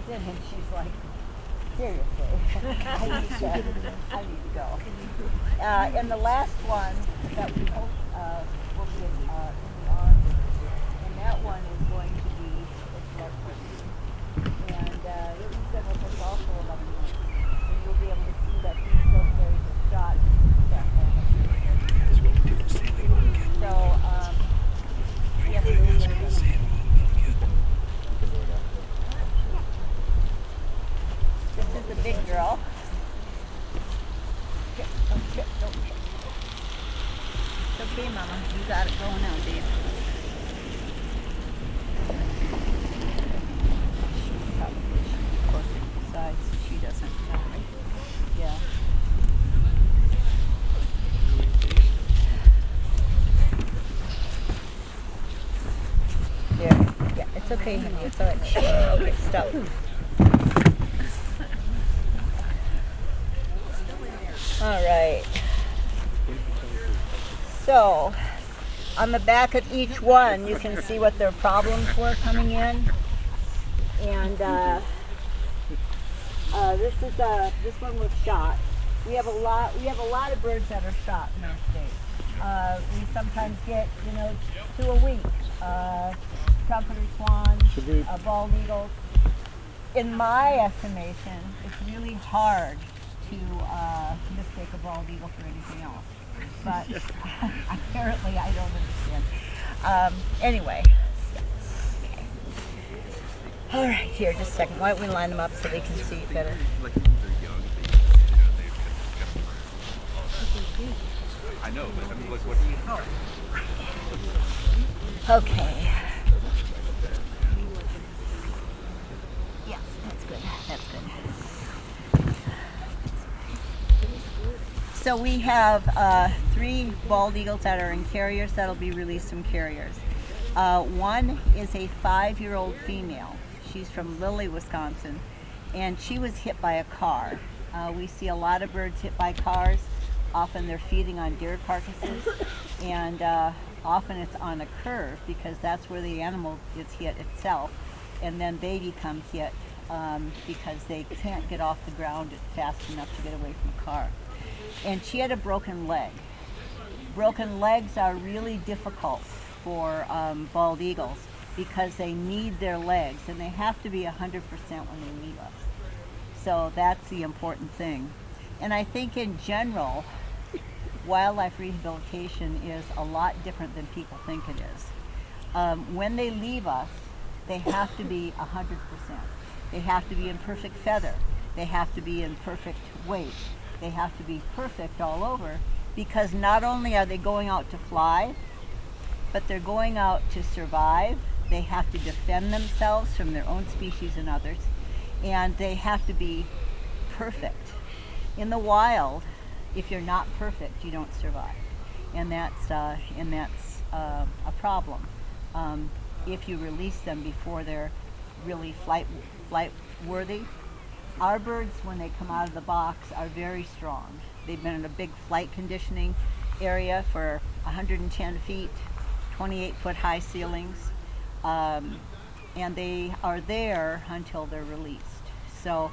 in and she's like, seriously, I need to go. And the last one that we hope will be in the arm, and that one is going to be the blood pressure. And he's been with us all for 11 months. And you'll be able to see that he still carries a shot. So, yeah, this is the big girl. It's okay, Mama. You got it going on, babe. Of course, besides, she doesn't know. Yeah. Yeah, it's okay, honey. It's all right. Okay, stop. All right. So, on the back of each one, you can see what their problems were coming in. And this one was shot. We have a lot of birds that are shot in our state. We sometimes get 2 a week. Trumpeter swans, bald eagles. In my estimation, it's really hard to mistake a bald eagle for anything else. But apparently I don't understand. Anyway. Okay. All right, here, just a second. Why don't we line them up so they can see better? I know, but I mean, like, what do you know? Okay. Yeah, that's good. That's good. So we have 3 bald eagles that are in carriers that'll be released from carriers. One is a 5-year-old female. She's from Lilly, Wisconsin, and she was hit by a car. We see a lot of birds hit by cars. Often they're feeding on deer carcasses, and often it's on a curve because that's where the animal is hit itself, and then they become hit because they can't get off the ground fast enough to get away from a car. And she had a broken leg. Broken legs are really difficult for bald eagles because they need their legs, and they have to be 100% when they leave us. So that's the important thing. And I think in general, wildlife rehabilitation is a lot different than people think it is. When they leave us, they have to be 100%. They have to be in perfect feather. They have to be in perfect weight. They have to be perfect all over, because not only are they going out to fly, but they're going out to survive. They have to defend themselves from their own species and others, and they have to be perfect. In the wild, if you're not perfect, you don't survive, and that's a problem. If you release them before they're really flight worthy. Our birds, when they come out of the box, are very strong. They've been in a big flight conditioning area for 110 feet, 28-foot high ceilings, and they are there until they're released. So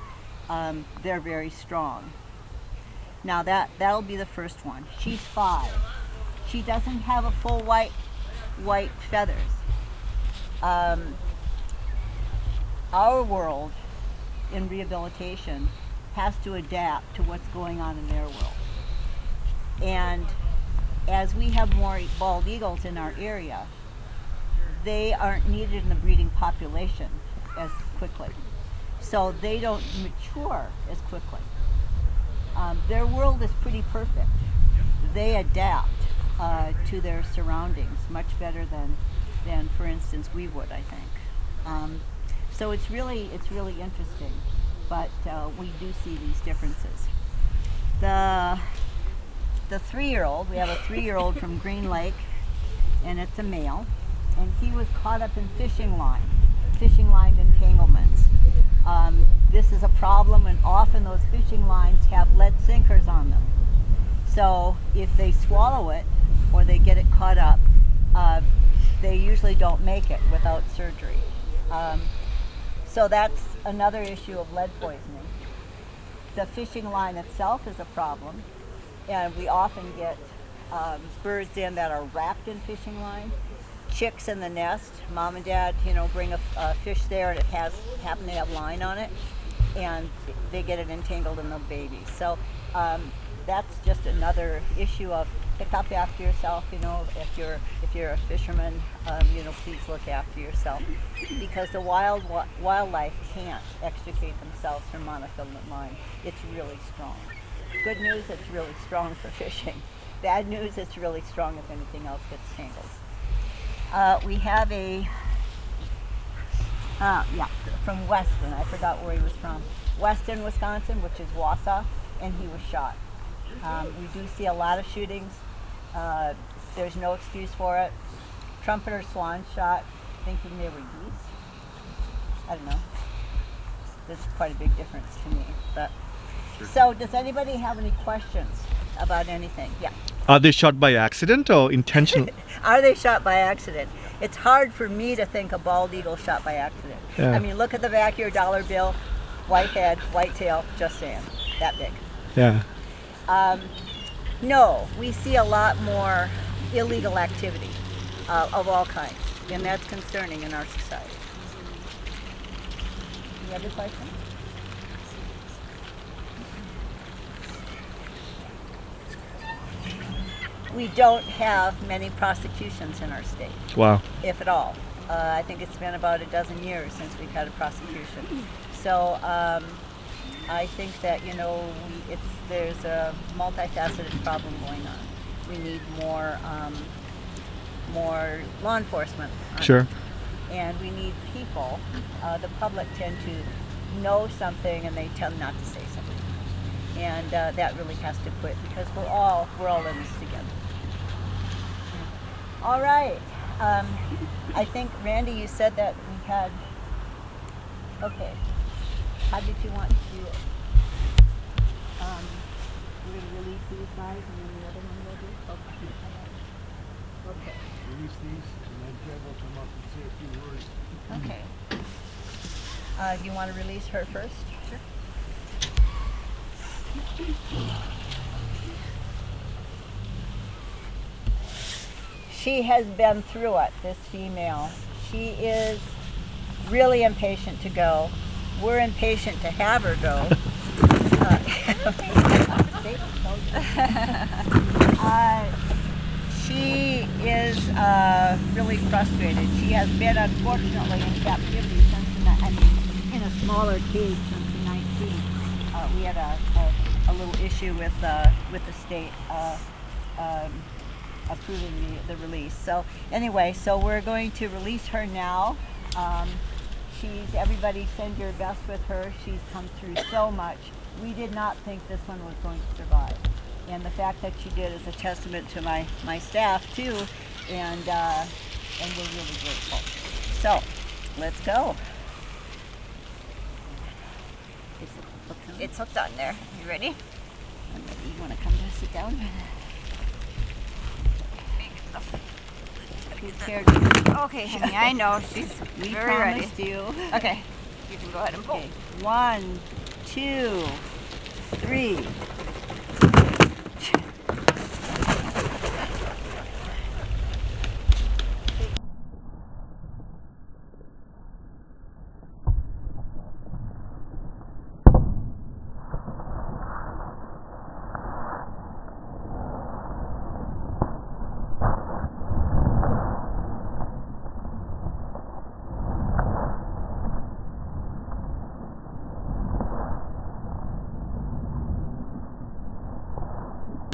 they're very strong. Now that'll be the first one. She's 5. She doesn't have a full white feathers. Our world in rehabilitation has to adapt to what's going on in their world. And as we have more bald eagles in our area, they aren't needed in the breeding population as quickly. So they don't mature as quickly. Their world is pretty perfect. They adapt to their surroundings much better than for instance, we would, I think. So it's really interesting, but we do see these differences. The 3-year-old, we have a 3-year-old from Green Lake, and it's a male, and he was caught up in fishing line entanglements. This is a problem, and often those fishing lines have lead sinkers on them. So if they swallow it or they get it caught up, they usually don't make it without surgery. So that's another issue of lead poisoning. The fishing line itself is a problem, and we often get birds in that are wrapped in fishing line, chicks in the nest. Mom and dad, bring a fish there, and it happen to have line on it, and they get it entangled in the babies. So that's just another issue of pick up after yourself. If you're a fisherman, please look after yourself, because the wildlife can't extricate themselves from monofilament line. It's really strong. Good news, it's really strong for fishing. Bad news, it's really strong if anything else gets tangled. We have from Weston. I forgot where he was from. Weston, Wisconsin, which is Wausau, and he was shot. We do see a lot of shootings. There's no excuse for it. Trumpeter swan shot, thinking they were geese. I don't know. There's quite a big difference to me. But so, does anybody have any questions about anything? Yeah. Are they shot by accident or intentional? Are they shot by accident? It's hard for me to think a bald eagle shot by accident. Yeah. I mean, look at the back of your dollar bill, white head, white tail, just saying, that big. Yeah. No, we see a lot more illegal activity of all kinds, and that's concerning in our society. Any other questions? We don't have many prosecutions in our state, Wow. if at all. I think it's been about a dozen years since we've had a prosecution. So I think that there's a multifaceted problem going on. We need more law enforcement. Sure. And we need people. The public tend to know something and they tend not to say something. And that really has to quit, because we're all in this together. All right. I think, Randy, you said that we had. Okay. How did you want to do it? We're going to release these guys, and then the other one will do. Okay. Release these, and then Jed will come up and say a few words. Okay. Do you want to release her first? Sure. She has been through it, this female. She is really impatient to go. We're impatient to have her go. She is really frustrated. She has been, unfortunately, in captivity in a smaller cage since the 19th. We had a little issue with the state approving the release. So anyway, we're going to release her now. Everybody send your best with her. She's come through so much. We did not think this one was going to survive. And the fact that she did is a testament to my staff too, and we're really grateful. So, let's go. It's hooked on there. You ready? I'm ready. You want to come to sit down? She's scared. Okay, honey, I know. She's We very ready. promised you. Okay, you can go ahead and pull. Okay. 1, 2, 3.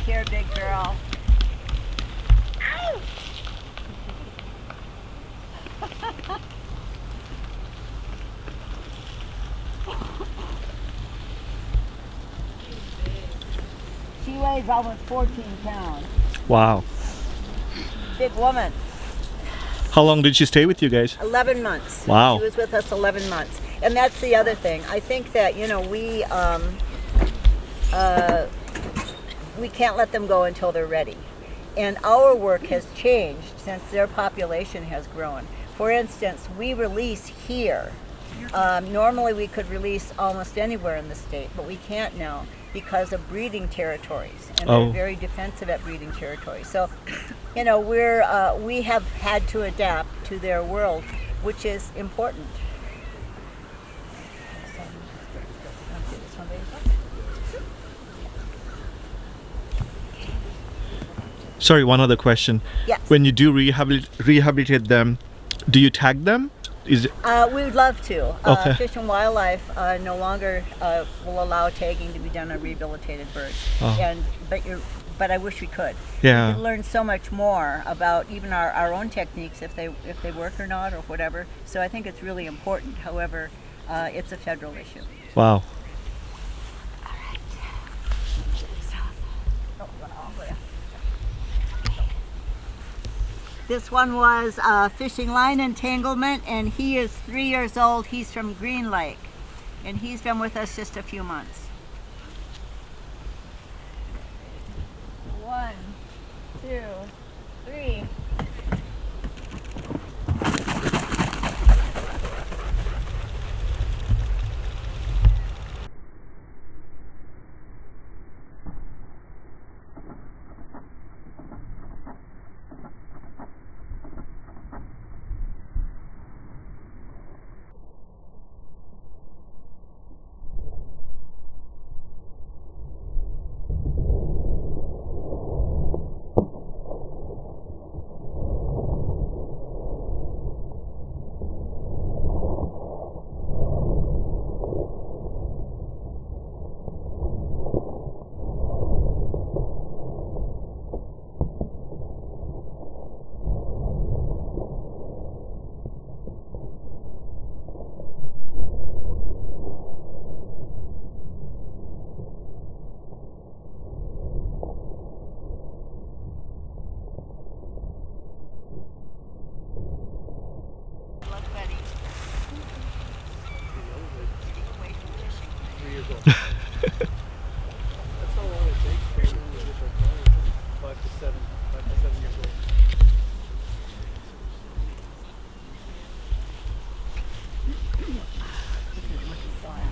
Here, big girl. Ow! She weighs almost 14 pounds. Wow. Big woman. How long did she stay with you guys? 11 months. Wow. She was with us 11 months. And that's the other thing. I think that, we can't let them go until they're ready. And our work has changed since their population has grown. For instance, we release here Normally we could release almost anywhere in the state, but we can't now because of breeding territories, and Oh. they're very defensive at breeding territories. So, we have had to adapt to their world, which is important. Sorry, one other question. Yes. When you do rehabilitate them, do you tag them? Is it, We would love to. Okay. Fish and Wildlife no longer will allow tagging to be done on rehabilitated birds, Oh. but I wish we could. Yeah. We could learn so much more about even our own techniques if they work or not or whatever. So I think it's really important. However, it's a federal issue. wow. This one was fishing line entanglement, and he is 3 years old. He's from Green Lake, and he's been with us just a few months. 1, 2, 3. That's how long it takes for them to get their time. 5 to 7 years old.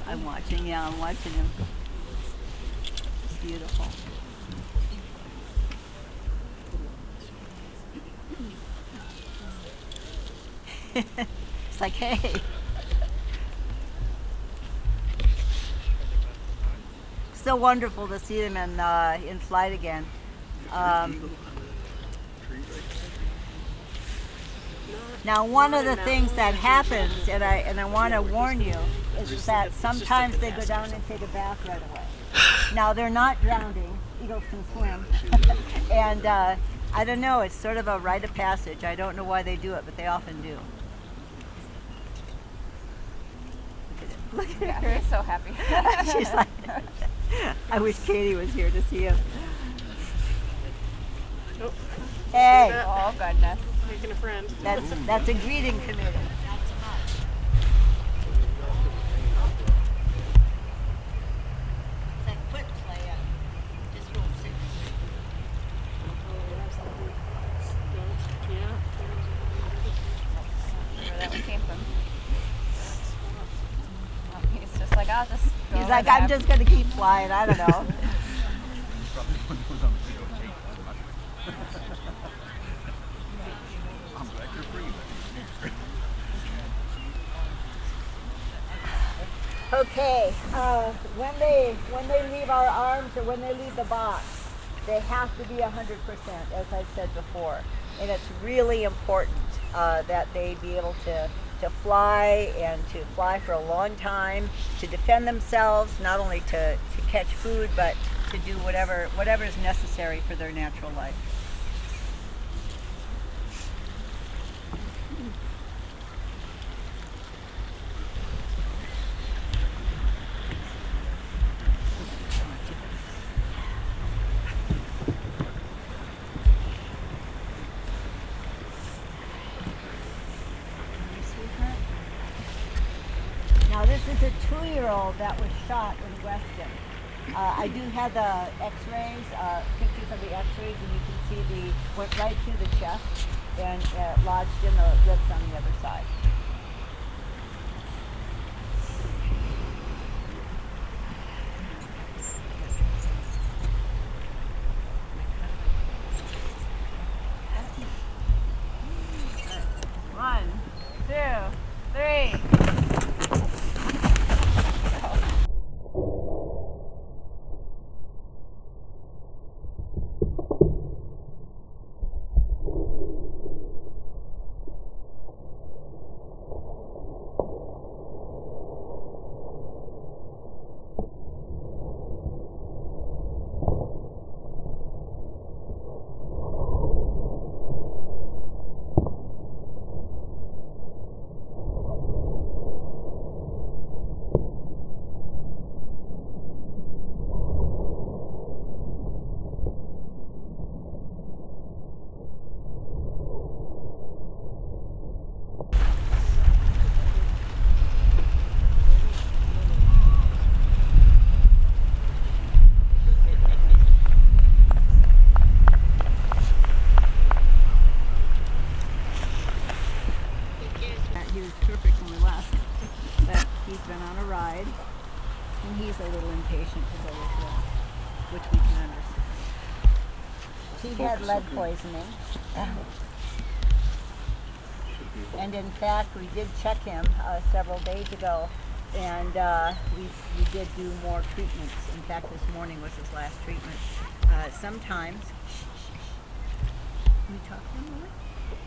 I'm watching. Yeah, I'm watching him. It's beautiful. It's like, hey. So wonderful to see them in flight again. Now, one of the things that happens, and I want to warn you, is that sometimes they go down and take a bath right away. Now, they're not drowning. Eagles can swim. And I don't know, it's sort of a rite of passage. I don't know why they do it, but they often do. Look at her. He's so happy. She's like, I wish Katie was here to see him. Nope. Hey, Oh goodness. Making a friend. that's a greeting committee. It's like foot play, just real sick. Yeah. Where that one came from. Oh, he's just like, I'll just go He's like like, I'm that. just gonna keep flying. I don't know. Probably one who was on the videotape so much. I'm glad you're free. Okay, when they leave our arms or when they leave the box, they have to be 100%, as I said before. And it's really important that they be able to fly and to fly for a long time, to defend themselves, not only to catch food, but to do whatever is necessary for their natural life. Now this is a 2-year-old that was shot in Weston. I do have the x-rays, pictures of the x-rays, and you can see went right through the chest and lodged in the ribs on the other side. And he's a little impatient to go as well, which we can understand. She had lead poisoning. And in fact, we did check him several days ago, and we did do more treatments. In fact, this morning was his last treatment. Sometimes, can we talk to him, Lily?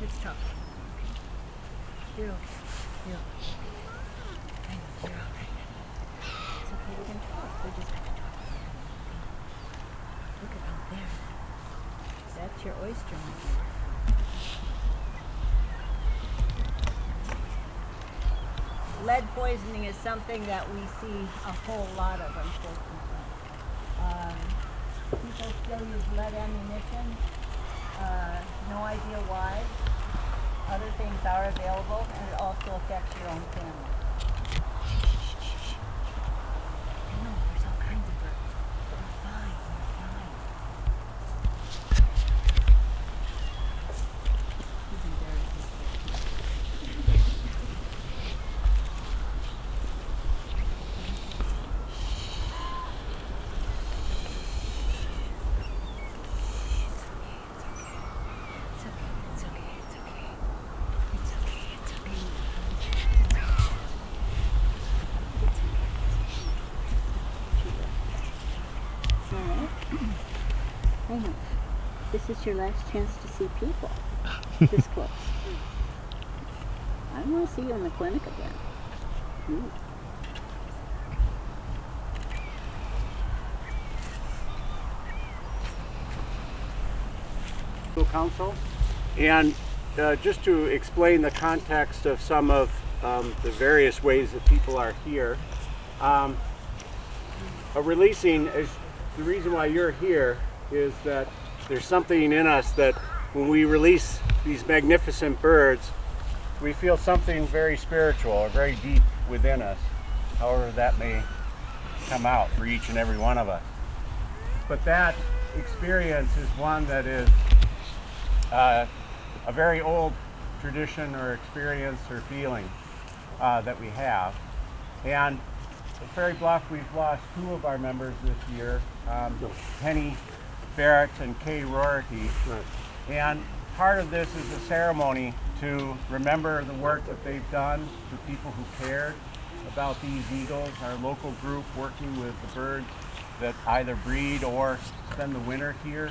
Let's talk. You're okay. You're okay. I know, you're all right. It's okay, we can talk. We're just going to talk. Look at out there. That's your oyster movie. Lead poisoning is something that we see a whole lot of, unfortunately. People still use lead ammunition. No idea why. Other things are available, and it also affects your own family. I know, there's all kinds of birds. We're fine, we're fine. He's in very good shape. This is your last chance to see people this close. I want to see you in the clinic again. Ooh. Council, and just to explain the context of some of the various ways that people are here, releasing is the reason why you're here is that there's something in us that when we release these magnificent birds, we feel something very spiritual or very deep within us, however that may come out for each and every one of us. But that experience is one that is a very old tradition or experience or feeling that we have. And at Ferry Bluff, we've lost two of our members this year, Penny Barrett and Kay Rorty. And part of this is a ceremony to remember the work that they've done to people who cared about these eagles, our local group working with the birds that either breed or spend the winter here.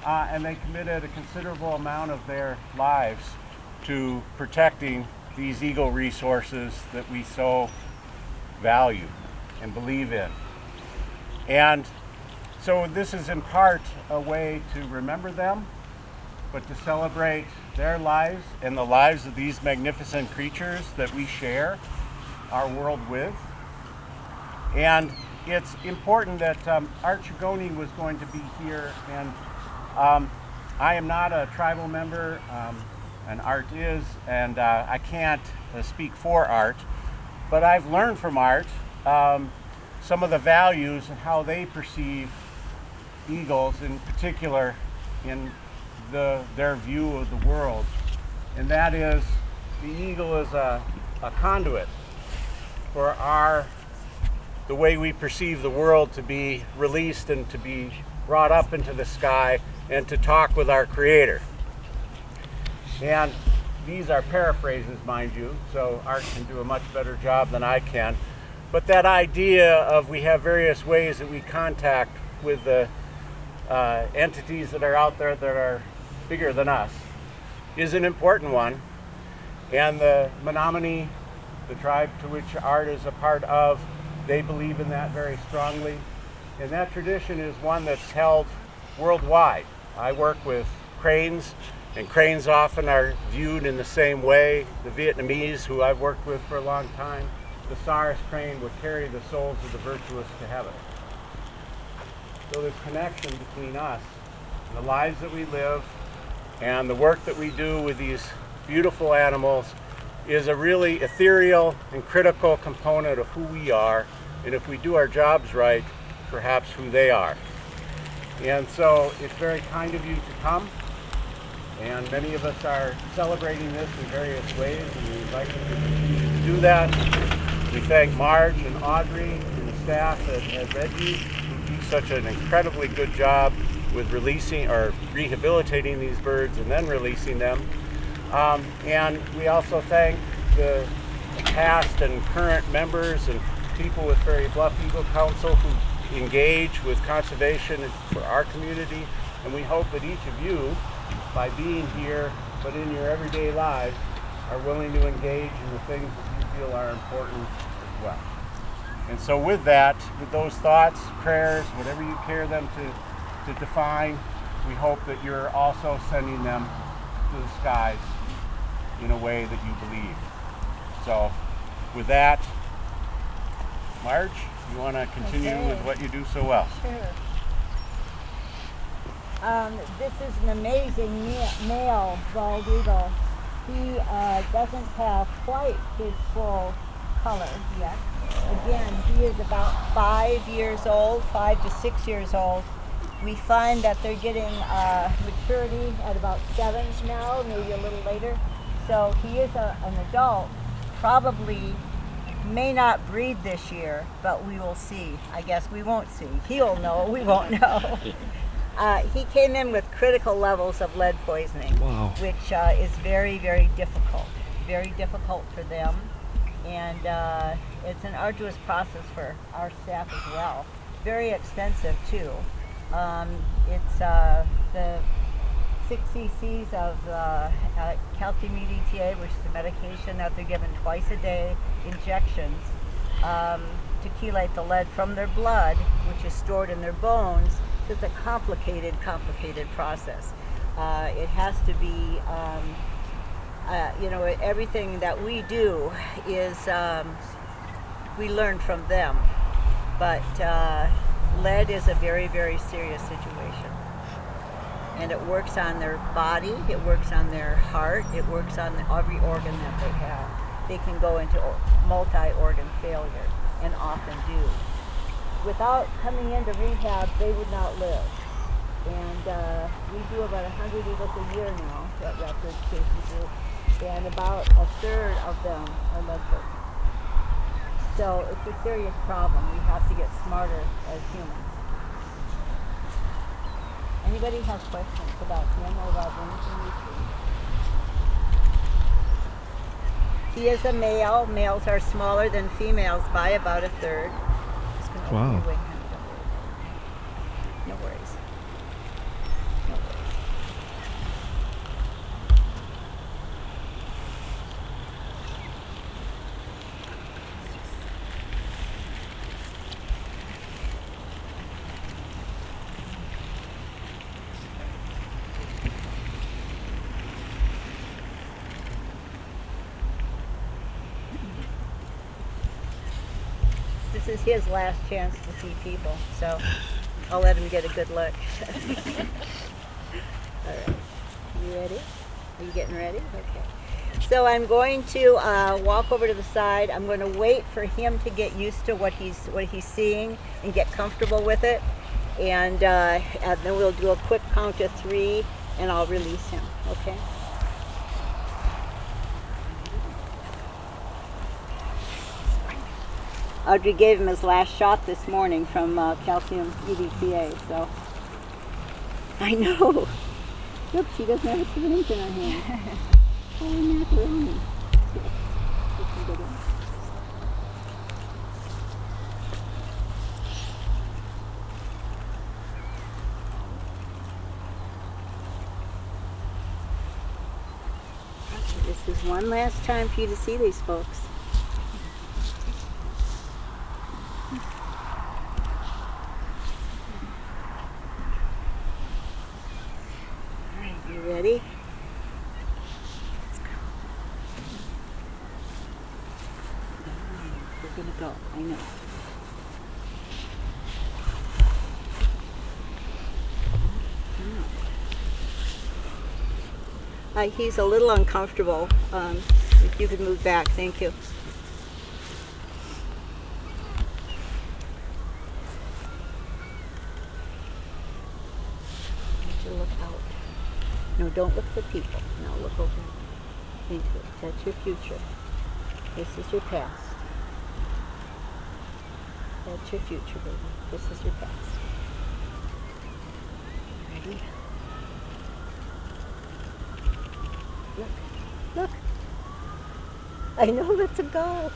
And they committed a considerable amount of their lives to protecting these eagle resources that we so value and believe in. And so this is in part a way to remember them, but to celebrate their lives and the lives of these magnificent creatures that we share our world with. And it's important that Art Chigoni was going to be here, and I am not a tribal member, and Art is, and I can't speak for Art, but I've learned from Art some of the values and how they perceive eagles, in particular in their view of the world. And that is, the eagle is a conduit for the way we perceive the world to be released and to be brought up into the sky and to talk with our Creator. And these are paraphrases, mind you, so Art can do a much better job than I can. But that idea of we have various ways that we contact with the entities that are out there that are bigger than us is an important one. And the Menominee, the tribe to which Art is a part of, they believe in that very strongly. And that tradition is one that's held worldwide. I work with cranes, and cranes often are viewed in the same way. The Vietnamese, who I've worked with for a long time, the Saurus crane would carry the souls of the virtuous to heaven. So this connection between us and the lives that we live and the work that we do with these beautiful animals is a really ethereal and critical component of who we are, and if we do our jobs right, perhaps who they are. And so it's very kind of you to come, and many of us are celebrating this in various ways, and we invite you to continue to do that. We thank Marge and Audrey and the staff at REGI who do such an incredibly good job with releasing or rehabilitating these birds and then releasing them. And we also thank the past and current members and people with Ferry Bluff Eagle Council who engage with conservation for our community. And we hope that each of you, by being here, but in your everyday lives, are willing to engage in the things that you feel are important as well. And so with that, with those thoughts, prayers, whatever you care them to define, we hope that you're also sending them to the skies in a way that you believe. So with that, Marge, you want to continue with what you do so well? Sure. This is an amazing male bald eagle. He doesn't have quite his full color yet. Again, he is about 5 years old, 5 to 6 years old. We find that they're getting maturity at about 7 now, maybe a little later. So he is an adult, probably may not breed this year, but we will see. I guess we won't see. He'll know, we won't know. He came in with critical levels of lead poisoning, Wow. which is very, very difficult for them. And it's an arduous process for our staff as well. Very expensive too. It's the 6 cc's of calcium EDTA, which is a medication that they're given twice a day, injections, to chelate the lead from their blood, which is stored in their bones. It's a complicated process. It has to be, everything that we do is, we learn from them. But lead is a very, very serious situation. And it works on their body, it works on their heart, it works on every organ that they have. They can go into multi-organ failure, and often do. Without coming into rehab, they would not live. And we do about 100 eagles a year now at Rehabilitated Group, and about a third of them are lead poisoning. So it's a serious problem. We have to get smarter as humans. Anybody have questions about him or about anything we see? He is a male. Males are smaller than females by about a third. Just gonna open Wow. your wing, honey, don't worry. No worries. No worries. This is his last chance to see people, so I'll let him get a good look. All right, you ready? Are you getting ready? Okay. So I'm going to walk over to the side. I'm going to wait for him to get used to what he's seeing and get comfortable with it, and then we'll do a quick count of 3, and I'll release him. Okay. Audrey gave him his last shot this morning from calcium EDTA, so I know. Look, she doesn't have a syringe in her hand. Holy macaroni. This is one last time for you to see these folks. You ready? Let's go. We're gonna go. I know. He's a little uncomfortable. If you could move back, thank you. Look out. No, don't look for people. Now look over into it. That's your future. This is your past. That's your future, baby. This is your past. Ready? Look, look. I know that's a gull.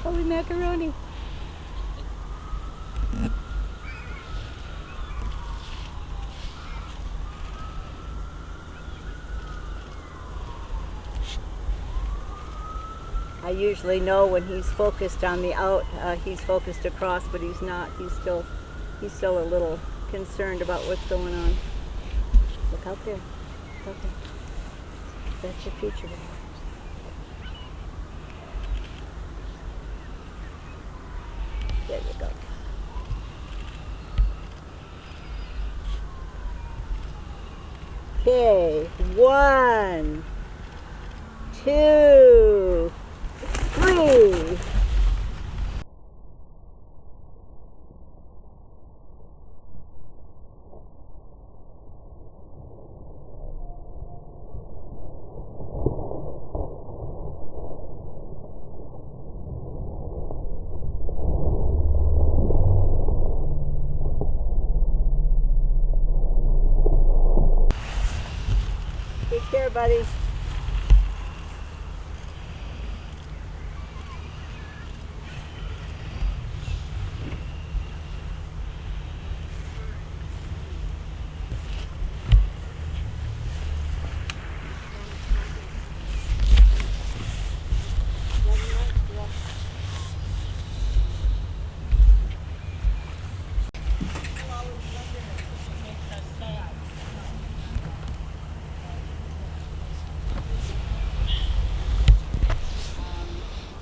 Holy macaroni. I usually know when he's focused on the out, he's focused across, but he's not. He's still a little concerned about what's going on. Look out there. Look out there. That's your future. There you go. Okay, 1, 2, 3. Take care, buddy.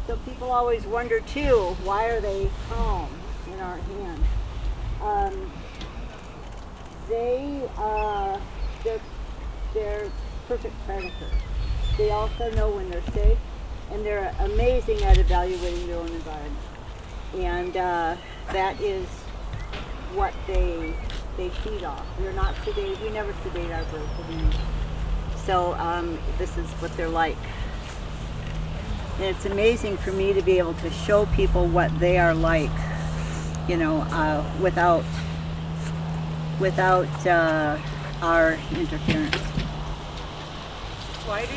So people always wonder too, why are they calm in our hand? They're perfect predators. They also know when they're safe, and they're amazing at evaluating their own environment. And that is what they feed off. We're not sedated. We never sedate our birds. So this is what they're like. And it's amazing for me to be able to show people what they are like, you know, without our interference. Why do